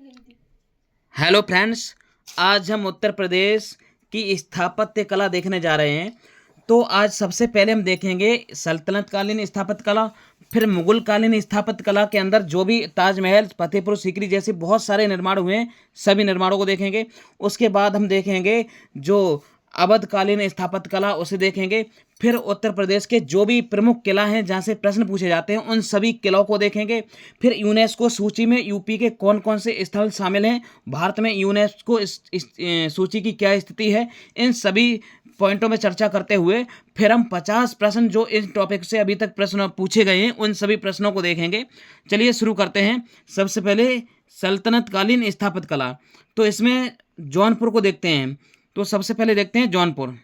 Hello friends, आज हम उत्तर प्रदेश की स्थापत्य कला देखने जा रहे हैं। तो आज सबसे पहले हम देखेंगे सल्तनत कालीन स्थापत्य कला, फिर मुगल कालीन स्थापत्य कला के अंदर जो भी ताजमहल, फतेहपुर सीकरी जैसे बहुत सारे निर्माण हुए हैं, सभी निर्माणों को देखेंगे। उसके बाद हम देखेंगे जो अवध कालीन स्थापत्य कला, उसे देखेंगे। फिर उत्तर प्रदेश के जो भी प्रमुख किला हैं जहाँ से प्रश्न पूछे जाते हैं, उन सभी किलों को देखेंगे। फिर यूनेस्को सूची में यूपी के कौन कौन से स्थल शामिल हैं, भारत में यूनेस्को इस सूची की क्या स्थिति है, इन सभी पॉइंटों में चर्चा करते हुए फिर हम 50 प्रश्न जो इस टॉपिक से अभी तक प्रश्न पूछे गए हैं, उन सभी प्रश्नों को देखेंगे। चलिए शुरू करते हैं। सबसे पहले सल्तनत कालीन स्थापत्य कला, तो इसमें जौनपुर को देखते हैं। तो सबसे पहले देखते हैं जौनपुर।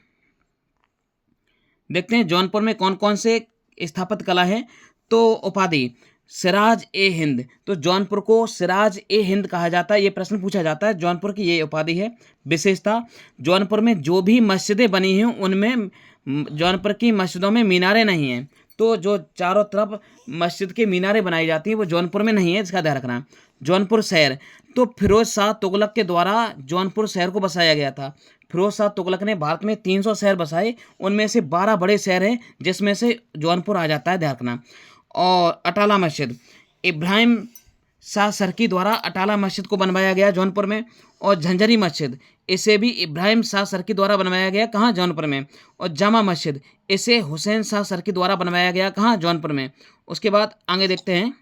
देखते हैं जौनपुर में कौन कौन से स्थापत्य कला है। तो उपाधि सिराज ए हिंद, तो जौनपुर को सिराज ए हिंद कहा जाता है, ये प्रश्न पूछा जाता है। जौनपुर की ये उपाधि है। विशेषता, जौनपुर में जो भी मस्जिदें बनी हैं उनमें जौनपुर की मस्जिदों में मीनारें नहीं हैं। तो जो चारों तरफ मस्जिद की मीनारें बनाई जाती हैं वो जौनपुर में नहीं है, इसका ध्यान रखना। जौनपुर शहर, तो फिरोज शाह तुगलक के द्वारा जौनपुर शहर को बसाया गया था। फिरोज शाह तुगलक ने भारत में 300 शहर बसाए, उनमें से 12 बड़े शहर हैं जिसमें से जौनपुर आ जाता है, ध्यान रखना। और अटाला मस्जिद, इब्राहिम शाह सरकी द्वारा अटाला मस्जिद को बनवाया गया जौनपुर में। और झंझरी मस्जिद, इसे भी इब्राहिम शाह सरकी द्वारा बनवाया गया, कहाँ, जौनपुर में। और जामा मस्जिद, इसे हुसैन शाह सरकी द्वारा बनवाया गया, कहाँ, जौनपुर में। उसके बाद आगे देखते हैं,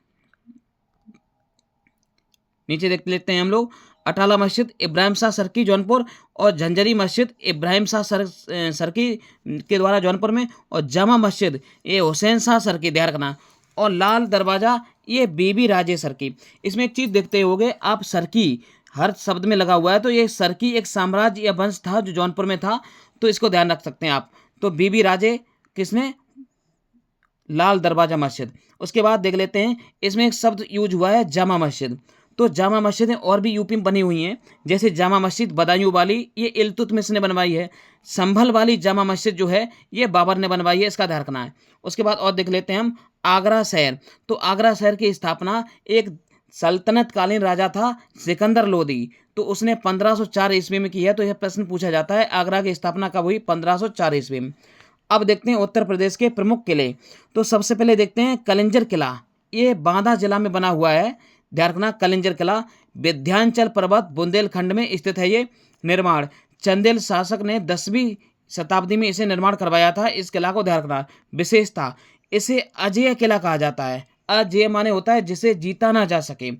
नीचे देख लेते हैं हम लोग। अटाला मस्जिद इब्राहिम शाह सरकी जौनपुर, और झंझरी मस्जिद इब्राहिम शाह सरकी के द्वारा जौनपुर में। और जामा मस्जिद ये हुसैन शाह सरकी, ध्यान रखना। और लाल दरवाज़ा ये बीबी राजे सरकी। इसमें एक चीज़ देखते होगे आप, सरकी हर शब्द में लगा हुआ है, तो ये सरकी एक साम्राज्य या वंश था जो जौनपुर में था, तो इसको ध्यान रख सकते हैं आप। तो बीबी राजे किसने, लाल दरवाजा मस्जिद। उसके बाद देख लेते हैं, इसमें एक शब्द यूज हुआ है जामा मस्जिद। तो जामा मस्जिदें और भी यूपी में बनी हुई हैं, जैसे जामा मस्जिद बदायूं वाली, ये इल्तुतमिश ने बनवाई है। संभल वाली जामा मस्जिद जो है ये बाबर ने बनवाई है, इसका ध्यान रखना है। उसके बाद और देख लेते हैं हम आगरा शहर। तो आगरा शहर की स्थापना एक सल्तनत कालीन राजा था सिकंदर लोदी, तो उसने 1504 ईस्वी में की है। तो यह प्रश्न पूछा जाता है आगरा की स्थापना कब हुई, 1504 ईस्वी में। अब देखते हैं उत्तर प्रदेश के प्रमुख किले। तो सबसे पहले देखते हैं कलिंजर किला, ये बांदा जिला में बना हुआ है, ध्यान रखना। कलिंजर किला विंध्याचल पर्वत बुंदेलखंड में स्थित है। ये निर्माण चंदेल शासक ने 10वीं शताब्दी में इसे निर्माण करवाया था, इस किला को ध्यान रखना। विशेषता, इसे अजेय किला कहा जाता है। अजेय माने होता है जिसे जीता ना जा सके।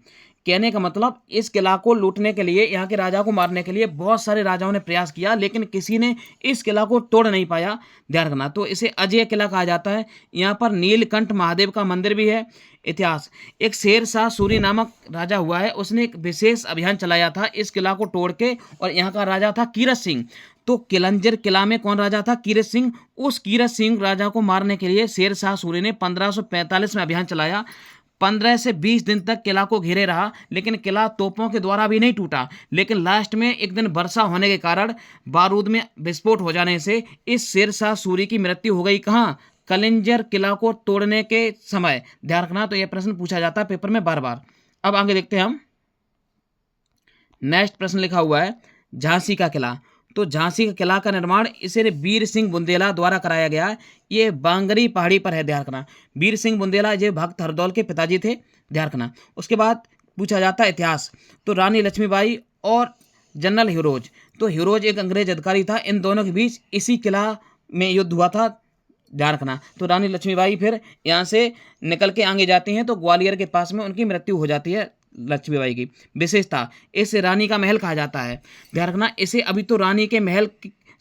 कहने का मतलब, इस किला को लूटने के लिए, यहाँ के राजा को मारने के लिए बहुत सारे राजाओं ने प्रयास किया, लेकिन किसी ने इस किला को तोड़ नहीं पाया, ध्यान रखना। तो इसे अजेय किला कहा जाता है। यहाँ पर नीलकंठ महादेव का मंदिर भी है। इतिहास, एक शेर शाह सूरी नामक राजा हुआ है, उसने एक विशेष अभियान चलाया था इस किला को तोड़ के, और यहाँ का राजा था कीरत सिंह। तो किलंजर किला में कौन राजा था, कीरत सिंह। उस कीरत सिंह राजा को मारने के लिए शेर शाह सूरी ने 1545 में अभियान चलाया। 15 से 20 दिन तक किला को घेरे रहा, लेकिन किला तोपों के द्वारा भी नहीं टूटा। लेकिन लास्ट में एक दिन वर्षा होने के कारण बारूद में विस्फोट हो जाने से इस शेर शाह सूरी की मृत्यु हो गई, कहाँ, कलिंजर किला को तोड़ने के समय, ध्यान रखना। तो यह प्रश्न पूछा जाता है पेपर में बार बार। अब आगे देखते हैं हम, नेक्स्ट प्रश्न लिखा हुआ है झांसी का किला। तो झांसी का किला का निर्माण इसे वीर सिंह बुंदेला द्वारा कराया गया है। ये बांगरी पहाड़ी पर है, ध्यान रखना। वीर सिंह बुंदेला ये भक्त हरदौल के पिताजी थे, ध्यान रखना। उसके बाद पूछा जाता है इतिहास। तो रानी लक्ष्मीबाई और जनरल हिरोज, तो हिरोज एक अंग्रेज अधिकारी था, इन दोनों के बीच इसी किला में युद्ध हुआ था, ध्यान रखना। तो रानी लक्ष्मीबाई फिर यहाँ से निकल के आगे जाती हैं, तो ग्वालियर के पास में उनकी मृत्यु हो जाती है लक्ष्मीबाई की। विशेषता, इसे रानी का महल कहा जाता है, ध्यान रखना। इसे अभी तो रानी के महल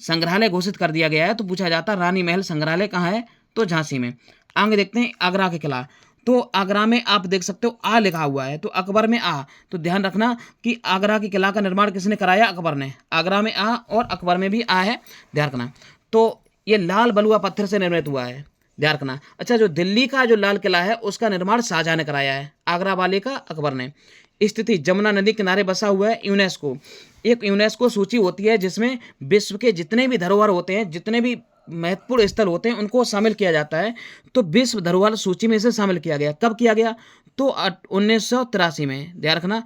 संग्रहालय घोषित कर दिया गया है, तो पूछा जाता है रानी महल संग्रहालय कहाँ है, तो झांसी में। आगे देखते हैं आगरा के किला। तो आगरा में आप देख सकते हो आ लिखा हुआ है, तो अकबर में आ, तो ध्यान रखना कि आगरा के किला का निर्माण किसने कराया, अकबर ने। आगरा में आ और अकबर में भी आ है, ध्यान रखना। तो ये लाल बलुआ पत्थर से निर्मित हुआ है, ध्यान रखना। अच्छा, जो दिल्ली का जो लाल किला है उसका निर्माण शाहजहां ने कराया है, आगरा वाले का अकबर ने। स्थिति, जमुना नदी किनारे बसा हुआ है। यूनेस्को, एक यूनेस्को सूची होती है जिसमें विश्व के जितने भी धरोहर होते हैं, जितने भी महत्वपूर्ण स्थल होते हैं, उनको शामिल किया जाता है। तो विश्व धरोहर सूची में इसे शामिल किया गया। कब किया गया, तो 1983 में, ध्यान रखना।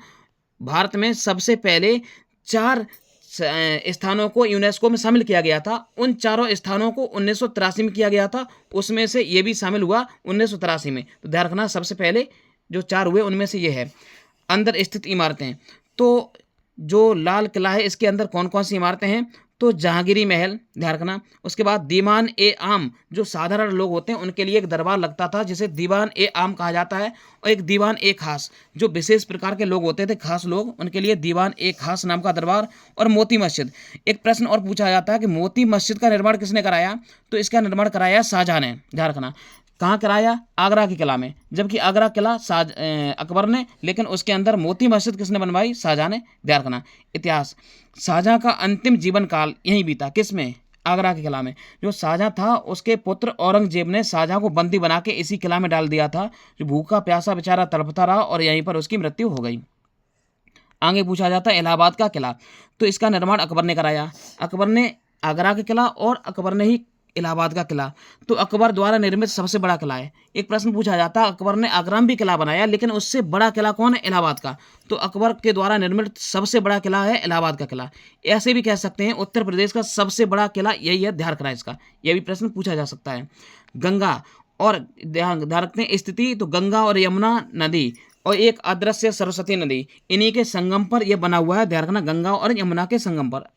भारत में सबसे पहले 4 स्थानों को यूनेस्को में शामिल किया गया था। उन चारों स्थानों को 1983 में किया गया था, उसमें से ये भी शामिल हुआ 1983 में। तो ध्यान रखना, सबसे पहले जो 4 हुए उनमें से ये है। अंदर स्थित इमारतें, तो जो लाल किला है इसके अंदर कौन कौन सी इमारतें हैं? तो जहांगीरी महल, ध्यान रखना। उसके बाद दीवान ए आम, जो साधारण लोग होते हैं उनके लिए एक दरबार लगता था जिसे दीवान ए आम कहा जाता है। और एक दीवान ए खास, जो विशेष प्रकार के लोग होते थे, खास लोग, उनके लिए दीवान ए खास नाम का दरबार। और मोती मस्जिद, एक प्रश्न और पूछा जाता है कि मोती मस्जिद का निर्माण किसने कराया? तो इसका निर्माण कराया शाहजहां ने। ध्यान रखना, कहाँ कराया? आगरा के किला में। जबकि आगरा किला अकबर ने, लेकिन उसके अंदर मोती मस्जिद किसने बनवाई? शाहजहां ने। ध्यान रखना। इतिहास, शाहजहां का अंतिम जीवन काल यहीं बीता, किसमें? आगरा के किला में। जो शाहजहां था उसके पुत्र औरंगजेब ने शाहजहां को बंदी बना के इसी किला में डाल दिया था। जो भूखा प्यासा बेचारा तड़पता रहा और यहीं पर उसकी मृत्यु हो गई। आगे पूछा जाता है इलाहाबाद का किला, तो इसका निर्माण अकबर ने कराया। अकबर ने आगरा का किला और अकबर ने ही इलाहाबाद का किला। तो अकबर द्वारा निर्मित सबसे बड़ा किला है। एक प्रश्न पूछा जाता है, अकबर ने आगरा में भी किला बनाया, लेकिन उससे बड़ा किला कौन है? इलाहाबाद का। तो अकबर के द्वारा निर्मित सबसे बड़ा किला है इलाहाबाद का किला। ऐसे भी कह सकते हैं उत्तर प्रदेश का सबसे बड़ा किला यही है। ध्यान रखना इसका, यह भी प्रश्न पूछा जा सकता है। गंगा और ध्यान रखते हैं स्थिति, तो गंगा और यमुना नदी और एक अदृश्य सरस्वती नदी, इन्हीं के संगम पर यह बना हुआ है। ध्यान रखना, गंगा और यमुना के संगम पर।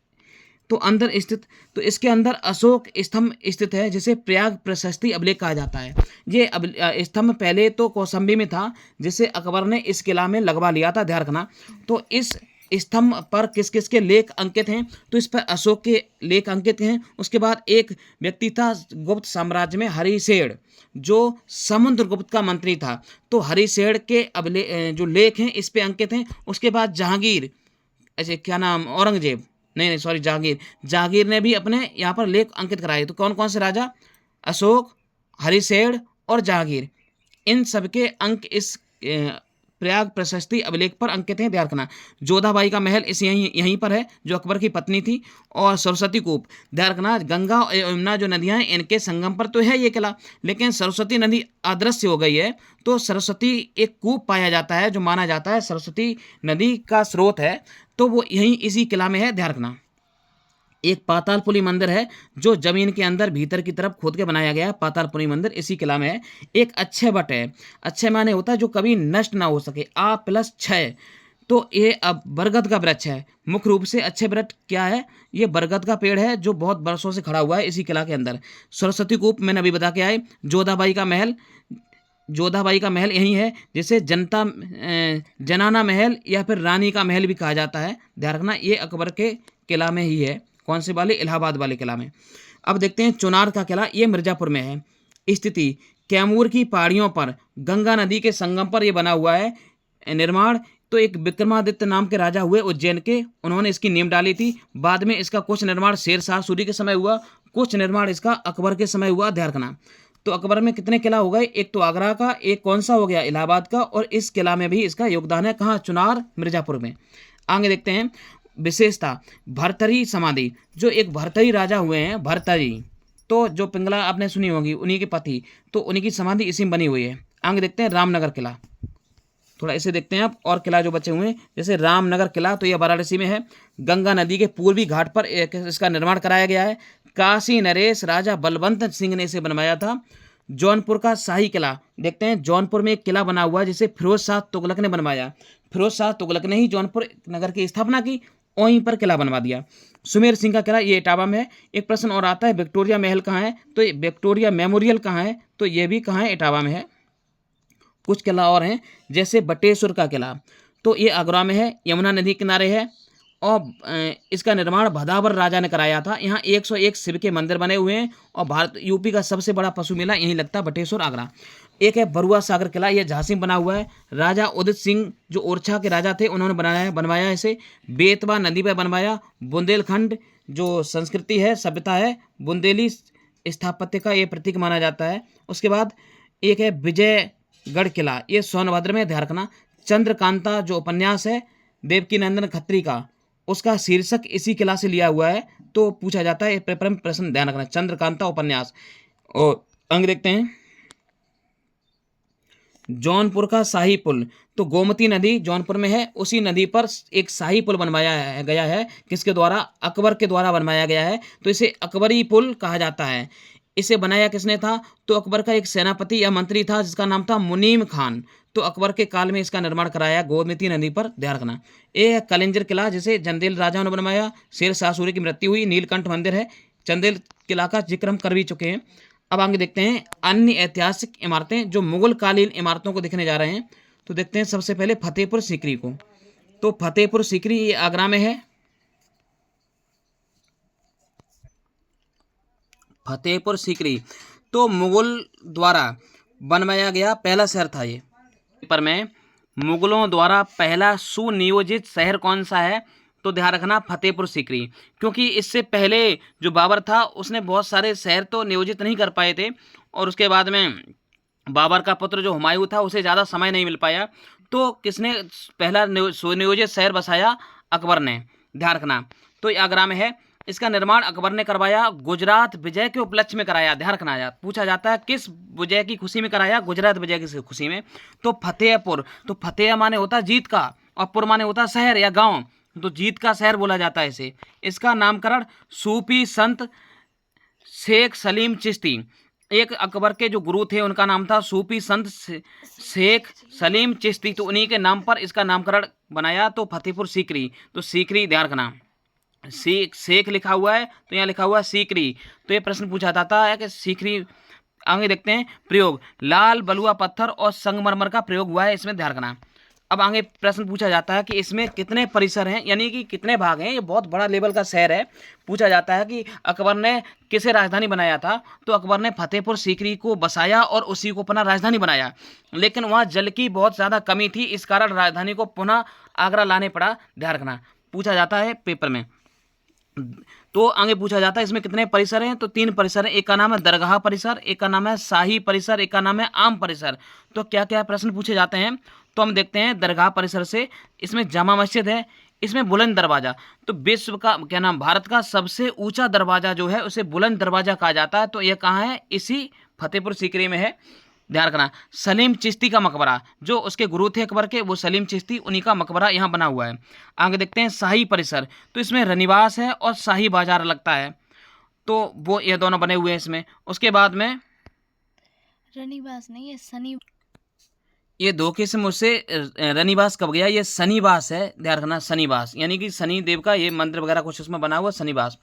तो अंदर स्थित, तो इसके अंदर अशोक स्तंभ स्थित है जिसे प्रयाग प्रशस्ति अभिलेख कहा जाता है। ये स्तंभ पहले तो कौशाम्बी में था, जिसे अकबर ने इस किला में लगवा लिया था। ध्यान रखना। तो इस स्तंभ पर किस किस के लेख अंकित हैं? तो इस पर अशोक के लेख अंकित हैं। उसके बाद एक व्यक्ति था गुप्त साम्राज्य में, हरिशेन, जो समुद्रगुप्त का मंत्री था। तो हरिशेन के जो लेख हैं इस पे अंकित हैं। उसके बाद जहांगीर, ऐसे क्या नाम, औरंगजेब, नहीं सॉरी, जहांगीर ने भी अपने यहाँ पर लेख अंकित कराए। तो कौन कौन से राजा? अशोक, हरिशेन और जहांगीर, इन सबके अंक इस प्रयाग प्रशस्ति अभिलेख पर अंकित हैं। ध्यान रखना। जोधाबाई का महल इस यहीं पर है, जो अकबर की पत्नी थी। और सरस्वती कूप, ध्यान रखना, गंगा और यमुना जो नदियां हैं इनके संगम पर तो है ये किला, लेकिन सरस्वती नदी अदृश्य हो गई है। तो सरस्वती एक कूप पाया जाता है जो माना जाता है सरस्वती नदी का स्रोत है, तो वो यहीं इसी किला में है। ध्यान रखना। एक पातालपुरी मंदिर है जो जमीन के अंदर भीतर की तरफ खोद के बनाया गया है। पातालपुरी मंदिर इसी किला में है। एक अक्षय वट है, अक्षय माने होता है जो कभी नष्ट ना हो सके, A+6। तो ये अब बरगद का वृक्ष है। मुख्य रूप से अक्षय वृक्ष क्या है? ये बरगद का पेड़ है जो बहुत वर्षों से खड़ा हुआ है इसी किला के अंदर। सरस्वती कूप मैंने अभी बता के आए। जोधाबाई का महल यही है, जिसे जनाना महल या फिर रानी का महल भी कहा जाता है। ध्यान रखना, ये अकबर के किला में ही है। कौन से वाले? इलाहाबाद वाले किला में। अब देखते हैं चुनार का किला, ये मिर्जापुर में है। स्थिति, कैमूर की पहाड़ियों पर गंगा नदी के संगम पर यह बना हुआ है। निर्माण, तो एक विक्रमादित्य नाम के राजा हुए उज्जैन के, उन्होंने इसकी नींव डाली थी। बाद में इसका कुछ निर्माण शेर शाह सूरी के समय हुआ, कुछ निर्माण इसका अकबर के समय हुआ। ध्यान रखना। तो अकबर में कितने किला हो गए? एक तो आगरा का, एक कौन सा हो गया? इलाहाबाद का। और इस किला में भी इसका योगदान है। कहाँ? चुनार, मिर्जापुर में। आगे देखते हैं विशेषता, भर्तरी समाधि, जो एक भर्तरी राजा हुए हैं, भर्तरी, तो जो पिंगला आपने सुनी होगी, उन्हीं के पति, तो उन्हीं की समाधि इसी में बनी हुई है। आगे देखते हैं रामनगर किला, थोड़ा इसे देखते हैं आप। और किला जो बचे हुए हैं, जैसे रामनगर किला, तो यह वाराणसी में है। गंगा नदी के पूर्वी घाट पर इसका निर्माण कराया गया है। काशी नरेश राजा बलवंत सिंह ने इसे बनवाया था। जौनपुर का शाही किला देखते हैं। जौनपुर में एक किला बना हुआ है जिसे फिरोज शाह तुगलक ने बनवाया। फिरोज शाह तुगलक ने ही जौनपुर नगर की स्थापना की, वहीं पर किला बनवा दिया। सुमेर सिंह का किला ये इटावा में है। एक प्रश्न और आता है, विक्टोरिया महल कहाँ है? तो ये विक्टोरिया मेमोरियल कहाँ है? तो ये भी कहाँ है? इटावा में है। कुछ किला और हैं, जैसे बटेश्वर का किला, तो ये आगरा में है, यमुना नदी किनारे है। और इसका निर्माण भदावर राजा ने कराया था। यहाँ 101 शिव के मंदिर बने हुए हैं। और भारत यूपी का सबसे बड़ा पशु मेला यहीं लगता है, बटेश्वर, आगरा। एक है बरुआ सागर किला, यह झांसी में बना हुआ है। राजा उदित सिंह जो ओरछा के राजा थे, उन्होंने बनवाया इसे। बेतवा नदी पर बनवाया। बुंदेलखंड जो संस्कृति है, सभ्यता है, बुंदेली स्थापत्य का ये प्रतीक माना जाता है। उसके बाद एक है विजयगढ़ किला, ये सोनभद्र में। ध्यान रखना। चंद्रकांता जो उपन्यास है देवकीनंदन खत्री का, उसका शीर्षक इसी किला से लिया हुआ है। तो पूछा जाता है प्रश्न, ध्यान रखना, चंद्रकांता उपन्यास। और अंग देखते हैं, जौनपुर का शाही पुल, तो गोमती नदी जौनपुर में है, उसी नदी पर एक शाही पुल बनवाया गया है, किसके द्वारा? अकबर के द्वारा बनवाया गया है, तो इसे अकबरी पुल कहा जाता है। इसे बनाया किसने था? तो अकबर का एक सेनापति या मंत्री था जिसका नाम था मुनीम खान, तो अकबर के काल में इसका निर्माण कराया गोमती नदी पर, ध्यान रखना। ये है कलिंजर किला, जिसे चंदेल राजाओं ने बनवाया, शेर शाह सूरी की मृत्यु हुई, नीलकंठ मंदिर है, चंदेल किला का जिक्र हम कर भी चुके हैं। अब आगे देखते हैं अन्य ऐतिहासिक इमारतें जो मुगल कालीन इमारतों को दिखने जा रहे हैं। तो देखते हैं सबसे पहले फतेहपुर सीकरी को। तो फतेहपुर सीकरी ये आगरा में है। फतेहपुर सीकरी तो मुगल द्वारा बनवाया गया पहला शहर था ये। पर में मुगलों द्वारा पहला सुनियोजित शहर कौन सा है? तो ध्यान रखना फतेहपुर सीकरी, क्योंकि इससे पहले जो बाबर था उसने बहुत सारे शहर तो नियोजित नहीं कर पाए थे, और उसके बाद में बाबर का पुत्र जो हुमायूं था उसे ज़्यादा समय नहीं मिल पाया, तो किसने पहला सुनियोजित शहर बसाया? अकबर ने, ध्यान रखना। तो ये आगरा में है। इसका निर्माण अकबर ने करवाया, गुजरात विजय के उपलक्ष्य में कराया, ध्यान रखना। पूछा जाता है किस विजय की खुशी में कराया? गुजरात विजय की खुशी में। तो फतेहपुर, तो फतेह माने होता जीत का, और पुर माने होता शहर या गांव, तो जीत का शहर बोला जाता है इसे। इसका नामकरण सूफी संत शेख सलीम चिश्ती, एक अकबर के जो गुरु थे उनका नाम था सूफी संत शेख सलीम चिश्ती, तो उन्हीं के नाम पर इसका नामकरण बनाया, तो फतेहपुर सीकरी। तो सीकरी ध्यान रखना, शेख लिखा हुआ है तो यहाँ लिखा हुआ है सीकरी, तो ये प्रश्न पूछा जाता है कि सीकरी। आगे देखते हैं प्रयोग, लाल बलुआ पत्थर और संगमरमर का प्रयोग हुआ है इसमें, ध्यान रखना। अब आगे प्रश्न पूछा जाता है कि इसमें कितने परिसर हैं, यानी कि कितने भाग हैं, ये बहुत बड़ा लेवल का शहर है। पूछा जाता है कि अकबर ने किसे राजधानी बनाया था? तो अकबर ने फतेहपुर सीकरी को बसाया और उसी को अपना राजधानी बनाया, लेकिन वहाँ जल की बहुत ज़्यादा कमी थी, इस कारण राजधानी को पुनः आगरा लाने पड़ा, ध्यान रखना। पूछा जाता है पेपर में। तो आगे पूछा जाता है इसमें कितने परिसर हैं? तो 3 परिसर हैं, एक का नाम है दरगाह परिसर, एक का नाम है शाही परिसर, एक का नाम है आम परिसर। तो क्या क्या प्रश्न पूछे जाते हैं? तो हम देखते हैं दरगाह परिसर से, इसमें जामा मस्जिद है, इसमें बुलंद दरवाजा, तो विश्व का क्या नाम, भारत का सबसे ऊंचा दरवाजा जो है उसे बुलंद दरवाजा कहा जाता है, तो यह कहाँ है? इसी फतेहपुर सीकरी में है, ध्यान रखना। सलीम चिश्ती का मकबरा, जो उसके गुरु थे अकबर के, वो सलीम चिश्ती, उन्हीं का मकबरा यहाँ बना हुआ है। आगे देखते हैं शाही परिसर, तो इसमें रनिवास है और शाही बाजार लगता है, तो वो ये दोनों बने हुए हैं इसमें। उसके बाद में रनिवास नहीं है, शनि, ये दो किस्म मुझसे रनिवास कब गया? ये शनिवास है, ध्यान रखना, शनिवास, यानी कि शनि देव का ये मंदिर वगैरह कुछ उसमें बना हुआ शनिवास।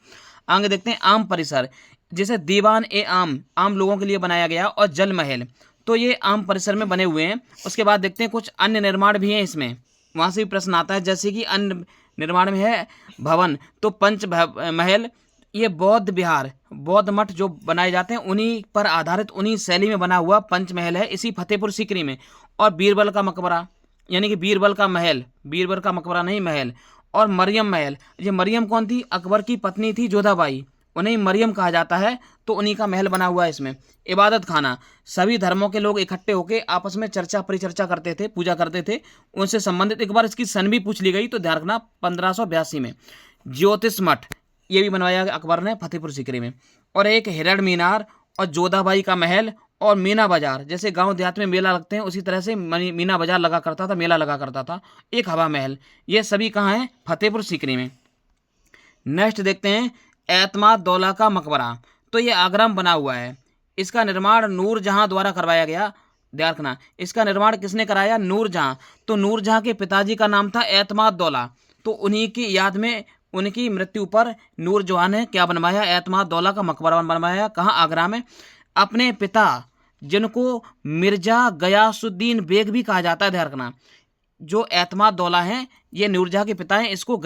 आगे देखते हैं आम परिसर, जैसे दीवान ए आम, आम लोगों के लिए बनाया गया, और जल महल, तो ये आम परिसर में बने हुए हैं। उसके बाद देखते हैं कुछ अन्य निर्माण भी हैं इसमें, वहाँ से भी प्रश्न आता है, जैसे कि अन्य निर्माण में है भवन, तो पंच महल, ये बौद्ध विहार, बौद्ध मठ जो बनाए जाते हैं उन्हीं पर आधारित, उन्हीं शैली में बना हुआ पंचमहल है इसी फतेहपुर सीकरी में। और बीरबल का मकबरा, यानी कि बीरबल का महल, बीरबल का मकबरा नहीं महल। और मरियम महल, ये मरियम कौन थी? अकबर की पत्नी थी जोधाबाई, उन्हें मरियम कहा जाता है, तो उन्हीं का महल बना हुआ है इसमें। इबादत खाना, सभी धर्मों के लोग इकट्ठे होकर आपस में चर्चा परिचर्चा करते थे, पूजा करते थे, उनसे संबंधित एक बार इसकी सन भी पूछ ली गई, तो ध्यान रखना 1582 में। ज्योतिष मठ, ये भी बनवाया अकबर ने फतेहपुर सीकरी में। और एक हिरण मीनार, और जोधाबाई का महल, और मीना बाजार, जैसे गांव देहात में मेला लगते हैं उसी तरह से मीना बाजार लगा करता था, मेला लगा करता था। एक हवा महल, ये सभी कहाँ हैं? फतेहपुर सीकरी में। नेक्स्ट देखते हैं एतमाद दौला का मकबरा, तो ये आगरा में बना हुआ है, इसका निर्माण नूरजहां द्वारा करवाया गया, ध्यान रखना। इसका निर्माण किसने कराया? नूरजहां, तो नूरजहां के पिताजी का नाम था एतमाद दौला, तो उन्हीं की याद में, उनकी मृत्यु पर नूरजहां ने क्या बनवाया? एतमाद दौला का मकबरा बनवाया, कहाँ? आगरा में। अपने पिता, जिनको मिर्जा गयासुद्दीन बेग भी कहा जाता है, ध्यान रखना, जो एतमाद दौला हैं ये नूरजहां के पिता हैं, इसको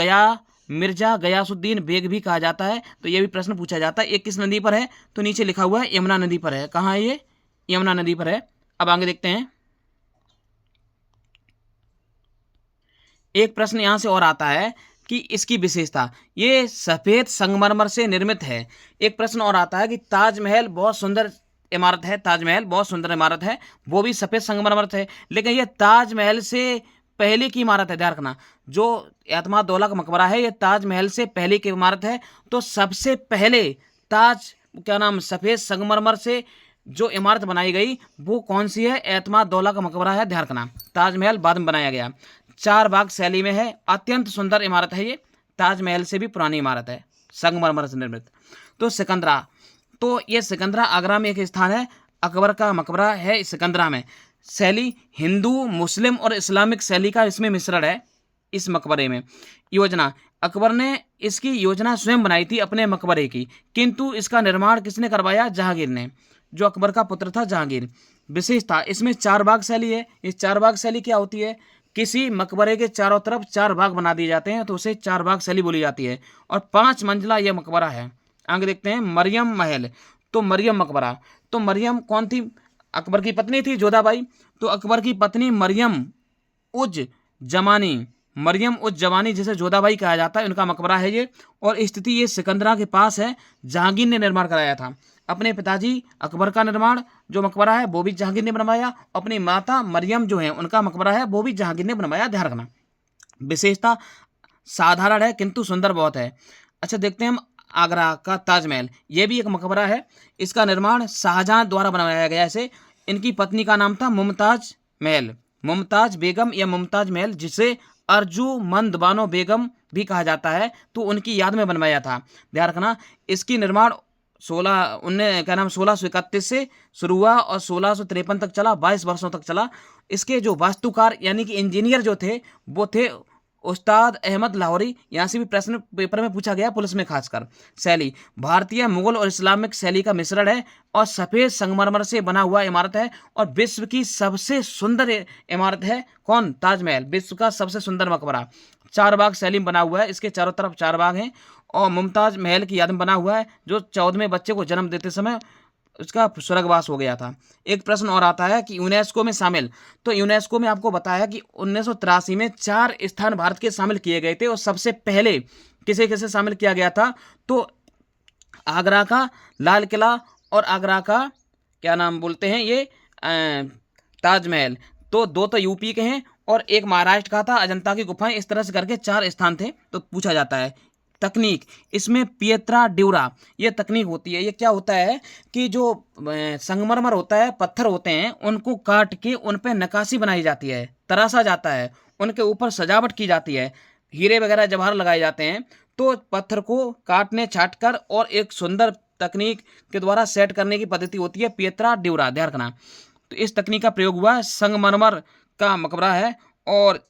मिर्जा गयासुद्दीन बेग भी कहा जाता है, तो ये भी प्रश्न पूछा जाता है। ये किस नदी पर है? तो नीचे लिखा हुआ है यमुना नदी पर है, कहाँ है ये? यमुना नदी पर है। अब आगे देखते हैं, एक प्रश्न यहां से और आता है कि इसकी विशेषता, ये सफेद संगमरमर से निर्मित है। एक प्रश्न और आता है कि ताजमहल बहुत सुंदर इमारत है, ताजमहल बहुत सुंदर इमारत है, वो भी सफेद संगमरमर से है, लेकिन ये ताजमहल से पहले की इमारत है, ध्यान रखना। जो एतमाद दौला का मकबरा है ये ताजमहल से पहले की इमारत है, तो सबसे पहले ताज क्या नाम सफेद संगमरमर से जो इमारत बनाई गई वो कौन सी है? एतमाद-दौला का मकबरा है, ध्यान रखना। ताजमहल बाद में बनाया गया, 4 बाग शैली में है, अत्यंत सुंदर इमारत है ये, ताजमहल से भी पुरानी इमारत है, संगमरमर से निर्मित। तो सिकंदरा, तो ये सिकंदरा आगरा में एक स्थान है, अकबर का मकबरा है सिकंदरा में। शैली हिंदू, मुस्लिम और इस्लामिक शैली का इसमें मिश्रण है इस मकबरे में। योजना, अकबर ने इसकी योजना स्वयं बनाई थी अपने मकबरे की, किंतु इसका निर्माण किसने करवाया? जहांगीर ने, जो अकबर का पुत्र था जहांगीर। विशेषता, इसमें 4 बाग शैली है। इस 4 बाग शैली क्या होती है? किसी मकबरे के चारों तरफ 4 बाग बना दिए जाते हैं तो उसे 4 बाग शैली बोली जाती है, और 5 मंजिला यह मकबरा है। आगे देखते हैं मरियम महल, तो मरियम मकबरा, तो मरियम कौन थी? अकबर की पत्नी थी जोधाबाई, तो अकबर की पत्नी मरियम उज जमानी, मरियम उज जमानी जिसे जोधाबाई कहा जाता है, उनका मकबरा है ये, और स्थिति ये सिकंदरा के पास है। जहांगीर ने निर्माण कराया था, अपने पिताजी अकबर का निर्माण जो मकबरा है वो भी जहांगीर ने बनवाया, अपनी माता मरियम जो है उनका मकबरा है वो भी जहांगीर ने बनवाया, ध्यान रखना। विशेषता साधारण है किंतु सुंदर बहुत है। अच्छा, देखते हैं हम आगरा का ताजमहल, ये भी एक मकबरा है, इसका निर्माण शाहजहां द्वारा बनवाया गया। इसे इनकी पत्नी का नाम था मुमताज महल, मुमताज बेगम या मुमताज महल, जिसे अर्जुमंद बानो बेगम भी कहा जाता है, तो उनकी याद में बनवाया था, ध्यान रखना। इसकी निर्माण 1631 से शुरू हुआ और 1653 तक चला, 22 वर्षों तक चला। इसके जो वास्तुकार यानी कि इंजीनियर जो थे वो थे उस्ताद अहमद लाहौरी। यहाँ से भी प्रश्न पेपर में पूछा गया, पुलिस में खासकर। शैली भारतीय, मुगल और इस्लामिक शैली का मिश्रण है और सफ़ेद संगमरमर से बना हुआ इमारत है, और विश्व की सबसे सुंदर इमारत है कौन? ताजमहल, विश्व का सबसे सुंदर मकबरा। 4 बाग शैली में बना हुआ है, इसके चारों तरफ 4 बाग हैं, और मुमताज महल की याद में बना हुआ है, जो 14वें बच्चे को जन्म देते समय उसका स्वर्गवास हो गया था। एक प्रश्न और आता है कि यूनेस्को में शामिल, तो यूनेस्को में आपको बताया कि 1983 में 4 स्थान भारत के शामिल किए गए थे, और सबसे पहले किसे किसे शामिल किया गया था? तो आगरा का लाल किला और आगरा का क्या नाम बोलते हैं ये ताजमहल, तो 2 तो यूपी के हैं और एक महाराष्ट्र का था, अजंता की गुफाएं। इस तरह से करके 4 स्थान थे। तो पूछा जाता है तकनीक, इसमें पिएत्रा ड्यूरा ये तकनीक होती है। ये क्या होता है कि जो संगमरमर होता है, पत्थर होते हैं, उनको काट के उन पे नक्काशी बनाई जाती है, तराशा जाता है, उनके ऊपर सजावट की जाती है, हीरे वगैरह जवाहर लगाए जाते हैं, तो पत्थर को काटने छाट कर और एक सुंदर तकनीक के द्वारा सेट करने की पद्धति होती है पिएत्रा ड्यूरा, ध्यान रखना। तो इस तकनीक का प्रयोग हुआ है, संगमरमर का मकबरा है, और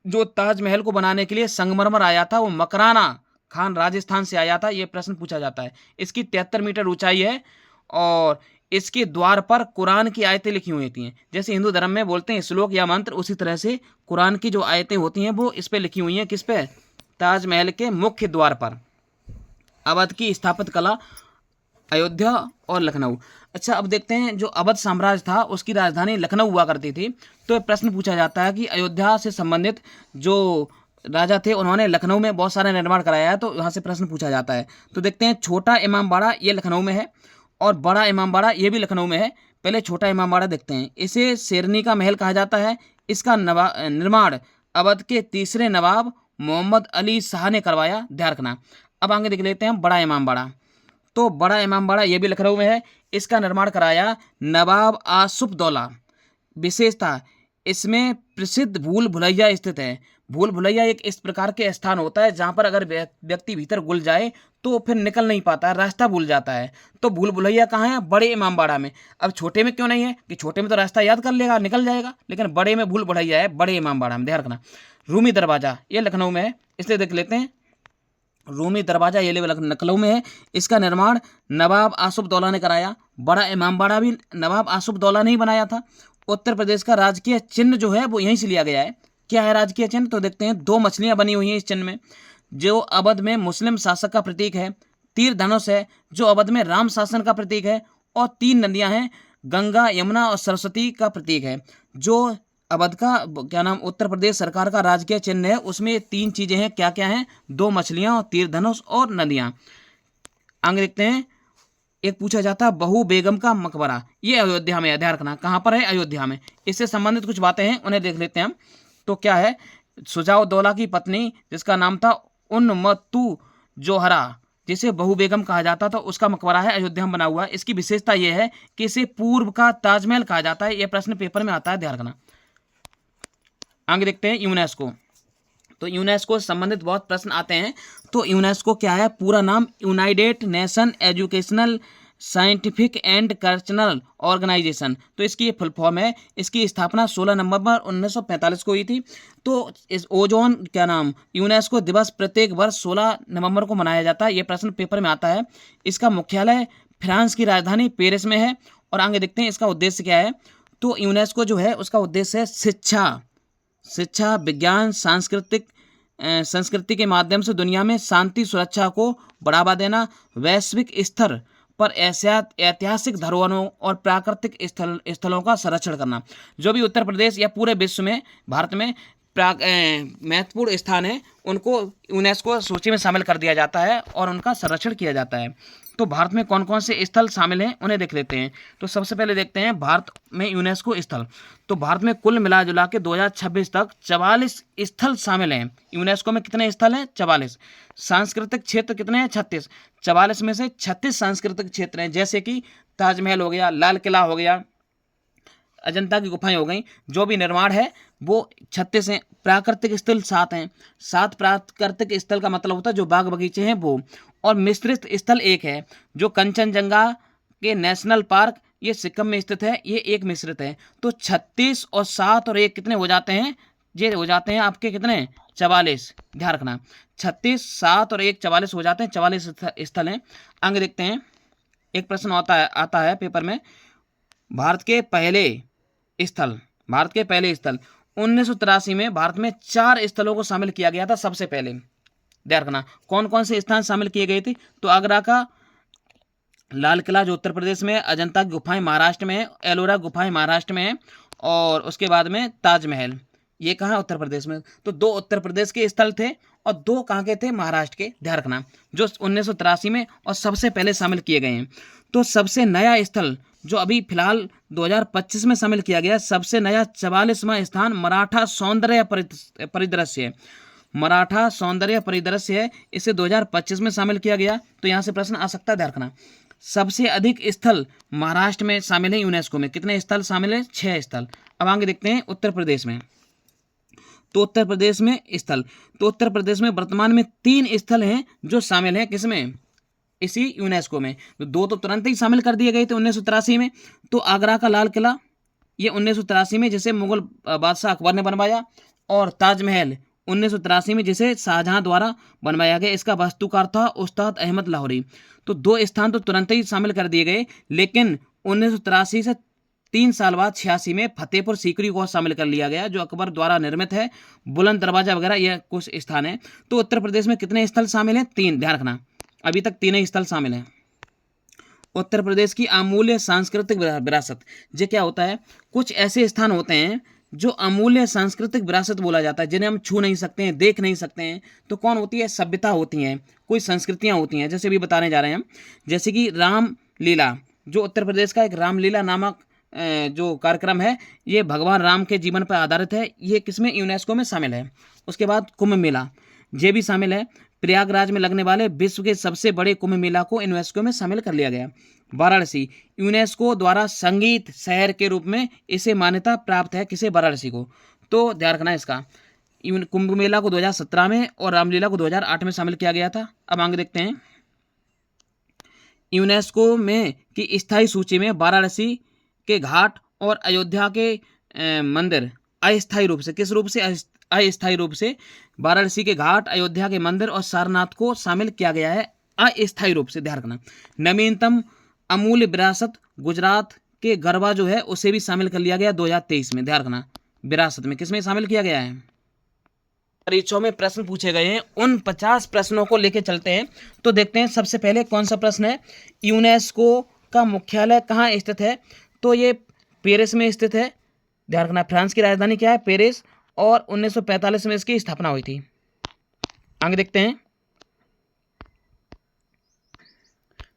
जो ताजमहल को बनाने के लिए संगमरमर आया था वो मकराना खान राजस्थान से आया था। ये प्रश्न पूछा जाता है। इसकी 73 मीटर ऊंचाई है, और इसके द्वार पर कुरान की आयतें लिखी हुई थी। जैसे हिंदू धर्म में बोलते हैं श्लोक या मंत्र, उसी तरह से कुरान की जो आयतें होती हैं वो इस पे लिखी हुई हैं। किस पे? ताजमहल के मुख्य द्वार पर। अवध की स्थापत्य कला, अयोध्या और लखनऊ। अच्छा, अब देखते हैं जो अवध साम्राज्य था उसकी राजधानी लखनऊ हुआ करती थी। तो प्रश्न पूछा जाता है कि अयोध्या से संबंधित जो राजा थे उन्होंने लखनऊ में बहुत सारा निर्माण कराया है, तो यहाँ से प्रश्न पूछा जाता है। तो देखते हैं छोटा इमामबाड़ा ये लखनऊ में है, और बड़ा इमामबाड़ा ये भी लखनऊ में है। पहले छोटा इमामबाड़ा देखते हैं। इसे शेरनी का महल कहा जाता है। इसका निर्माण अवध के 3रे नवाब मोहम्मद अली शाह ने करवाया, ध्यान रखना। अब आगे देख लेते हैं बड़ा इमामबाड़ा। तो बड़ा इमामबाड़ा ये भी लखनऊ में है। इसका निर्माण कराया नवाब आसुफदौला। विशेषता, इसमें प्रसिद्ध भूल भुलैया स्थित है। भूल भुलैया एक इस प्रकार के स्थान होता है जहाँ पर अगर व्यक्ति भीतर घुल जाए तो फिर निकल नहीं पाता है, रास्ता भूल जाता है। तो भूल भुलैया कहाँ है? बड़े इमामबाड़ा में। अब छोटे में क्यों नहीं है? कि छोटे में तो रास्ता याद कर लेगा, निकल जाएगा, लेकिन बड़े में भूल भुलैया है, बड़े इमामबाड़ा में, ध्यान रखना। रूमी दरवाजा ये लखनऊ में है, इसलिए देख लेते हैं। रूमी दरवाजा ये लखनऊ में है। इसका निर्माण नवाब आसुफदौला ने कराया। बड़ा इमामबाड़ा भी नवाब आसुफदौला ने ही बनाया था। उत्तर प्रदेश का राजकीय चिन्ह जो है वो यहीं से लिया गया है। क्या है राजकीय चिन्ह? तो देखते हैं 2 मछलियां बनी हुई हैं इस चिन्ह में, जो अवध में मुस्लिम शासक का प्रतीक है। तीर धनुष है जो अवध में राम शासन का प्रतीक है, और 3 नदियां हैं, गंगा, यमुना और सरस्वती का प्रतीक है। जो अवध का क्या नाम उत्तर प्रदेश सरकार का राजकीय चिन्ह है, उसमें 3 चीजें हैं। क्या क्या हैं? 2 मछलियां और तीर धनुष और नदियां। आगे देखते हैं। एक पूछा जाता है बहू बेगम का मकबरा, ये अयोध्या में है, ध्यान रखना। कहाँ पर है? अयोध्या में। इससे संबंधित कुछ बातें हैं, उन्हें देख लेते हैं हम। तो क्या है? शुजाउद्दौला की पत्नी जिसका नाम था उन्मत्तू जोहरा, जिसे बहू बेगम कहा जाता था, उसका मकबरा है, अयोध्या में बना हुआ है। इसकी विशेषता यह है कि इसे पूर्व का ताजमहल कहा जाता है। यह प्रश्न पेपर में आता है, ध्यान रखना। आगे देखते हैं यूनेस्को। तो यूनेस्को से संबंधित बहुत प्रश्न आते हैं। तो यूनेस्को क्या है? पूरा नाम United Nation Educational Scientific and Cultural Organization. तो इसकी ये फुल फॉर्म है। इसकी स्थापना 16 नवंबर 1945 को हुई थी। तो इस ओजोन क्या नाम यूनेस्को दिवस प्रत्येक वर्ष 16 नवंबर को मनाया जाता है। ये प्रश्न पेपर में आता है। इसका मुख्यालय फ्रांस की राजधानी पेरिस में है। और आगे देखते हैं इसका उद्देश्य क्या है। तो यूनेस्को जो है उसका उद्देश्य है शिक्षा, विज्ञान, संस्कृति के माध्यम से दुनिया में शांति सुरक्षा को बढ़ावा देना, वैश्विक स्तर पर ऐतिहासिक धरोहरों और प्राकृतिक स्थलों का संरक्षण करना। जो भी उत्तर प्रदेश या पूरे विश्व में भारत में महत्वपूर्ण स्थान है, उनको यूनेस्को सूची में शामिल कर दिया जाता है और उनका संरक्षण किया जाता है। तो भारत में कौन कौन से स्थल शामिल हैं उन्हें देख लेते हैं। तो सबसे पहले देखते हैं भारत में यूनेस्को स्थल। तो भारत में कुल मिला जुला के 2026 तक 44 स्थल शामिल हैं। यूनेस्को में कितने स्थल हैं? 44। सांस्कृतिक क्षेत्र कितने हैं? 36। 44 में से 36 सांस्कृतिक क्षेत्र हैं, जैसे कि ताजमहल हो गया, लाल किला हो गया, अजंता की गुफाएं हो गई। जो भी निर्माण है वो 36 हैं। प्राकृतिक स्थल 7 हैं। 7 प्राकृतिक स्थल का मतलब होता है जो बाग बगीचे हैं वो। और मिश्रित स्थल 1 है, जो कंचनजंगा के नेशनल पार्क, ये सिक्किम में स्थित है, ये एक मिश्रित है। तो 36 और 7 और 1 कितने हो जाते हैं? ये हो जाते हैं आपके कितने? 44। ध्यान रखना, 36, 7 और 1 44 हो जाते हैं। 44 स्थल हैं। आगे देखते हैं। एक प्रश्न आता है पेपर में। भारत के पहले स्थल 1983 में भारत में 4 स्थलों को शामिल किया गया था सबसे पहले। ध्यान रखना, कौन कौन से स्थान शामिल किए गए थे? तो आगरा का लाल किला जो उत्तर प्रदेश में, अजंता की गुफाएं महाराष्ट्र में है, एलोरा गुफाएं महाराष्ट्र में है, और उसके बाद में ताजमहल, ये कहाँ है? उत्तर प्रदेश में। तो 2 उत्तर प्रदेश के स्थल थे और 2 कहाँ के थे? महाराष्ट्र के। ध्यान रखना, जो 1983 में और सबसे पहले शामिल किए गए हैं। तो सबसे नया स्थल जो अभी फिलहाल 2025 में शामिल किया गया, सबसे नया 44वां स्थान मराठा सौंदर्य परिदृश्य है। मराठा सौंदर्य परिदृश्य है, इसे 2025 में शामिल किया गया। तो यहाँ से प्रश्न आ सकता है, ध्यान रखना। सबसे अधिक स्थल महाराष्ट्र में शामिल है यूनेस्को में। कितने स्थल शामिल है? 6 स्थल। अब आगे देखते हैं उत्तर प्रदेश में। तो उत्तर प्रदेश में स्थल, तो उत्तर प्रदेश में वर्तमान में 3 स्थल हैं जो शामिल हैं किसमें? इसी यूनेस्को में। तो 2 तो तुरंत ही शामिल कर दिए गए थे 1983 में। तो आगरा का लाल किला, ये 1983 में जिसे मुगल बादशाह अकबर ने बनवाया, और ताजमहल 1983 में जिसे शाहजहां द्वारा बनवाया गया। इसका वास्तुकार था उस्ताद अहमद लाहौरी। तो 2 स्थान तो तुरंत ही शामिल कर दिए गए, लेकिन 1983 से 3 साल बाद 86 में फतेहपुर सीकरी को शामिल कर लिया गया, जो अकबर द्वारा निर्मित है। बुलंद दरवाजा वगैरह यह कुछ स्थान है। तो उत्तर प्रदेश में कितने स्थल शामिल हैं? 3। ध्यान रखना, अभी तक 3 ही स्थल शामिल हैं। उत्तर प्रदेश की अमूल्य सांस्कृतिक विरासत, ये क्या होता है? कुछ ऐसे स्थान होते हैं जो अमूल्य सांस्कृतिक विरासत बोला जाता है, जिन्हें हम छू नहीं सकते हैं, देख नहीं सकते हैं। तो कौन होती है? सभ्यता होती हैं, कोई संस्कृतियां होती हैं। जैसे भी बताने जा रहे हैं हम, जैसे कि रामलीला, जो उत्तर प्रदेश का एक रामलीला नामक जो कार्यक्रम है, ये भगवान राम के जीवन पर आधारित है। ये किसमें? यूनेस्को में शामिल है। उसके बाद कुंभ मेला, ये भी शामिल है। प्रयागराज में लगने वाले विश्व के सबसे बड़े कुंभ मेला को यूनेस्को में शामिल कर लिया गया। वाराणसी, यूनेस्को द्वारा संगीत शहर के रूप में इसे मान्यता प्राप्त है। किसे? वाराणसी को। तो ध्यान रखना इसका। कुंभ मेला को 2017 में और रामलीला को 2008 में शामिल किया गया था। अब आगे देखते हैं। यूनेस्को में की स्थायी सूची में वाराणसी के घाट और अयोध्या के मंदिर अस्थायी रूप से, किस रूप से? अस्थायी रूप से वाराणसी के घाट, अयोध्या के मंदिर और सारनाथ को शामिल किया गया है अस्थायी रूप से। ध्यान रखना। नवीनतम अमूल्य विरासत गुजरात के गरबा जो है उसे भी शामिल कर लिया गया 2023 में। ध्यान रखना, विरासत में किसमें शामिल किया गया है? परीक्षाओं में प्रश्न पूछे गए हैं, उन 50 प्रश्नों को लेके चलते हैं। तो देखते हैं सबसे पहले कौन सा प्रश्न है। यूनेस्को का मुख्यालय कहाँ स्थित है? तो ये पेरिस में स्थित है। ध्यान रखना, फ्रांस की राजधानी क्या है? पेरिस। और 1945 में इसकी स्थापना हुई थी। आगे देखते हैं।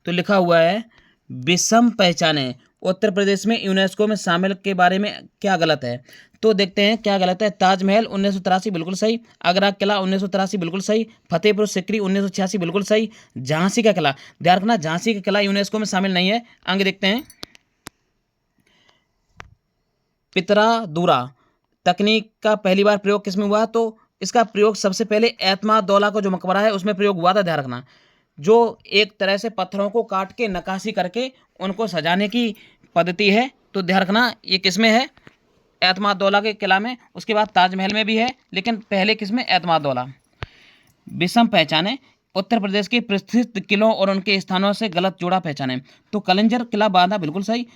तो लिखा हुआ है विषम पहचाने उत्तर प्रदेश में यूनेस्को में शामिल के बारे में क्या गलत है? तो देखते हैं क्या गलत है। ताजमहल 1983 बिल्कुल सही, आगरा किला 1983 बिल्कुल सही, फतेहपुर सिकरी 1986 बिल्कुल सही, झांसी का किला, ध्यान रखना झांसी का किला यूनेस्को में शामिल नहीं है। आगे देखते हैं। पितरादूरा तकनीक का पहली बार प्रयोग किसमें हुआ? तो इसका प्रयोग सबसे पहले एतमादौला का जो मकबरा है उसमें प्रयोग हुआ था। ध्यान रखना, जो एक तरह से पत्थरों को काट के नक्काशी करके उनको सजाने की पद्धति है। तो ध्यान रखना ये किसमें है? एतमादौला के किला में। उसके बाद ताजमहल में भी है, लेकिन पहले किसमें? एतमादौला। विषम पहचाने उत्तर प्रदेश के प्रसिद्ध किलों और उनके स्थानों से गलत जोड़ा पहचाने। तो कलिंजर किला बांदा बिल्कुल सही,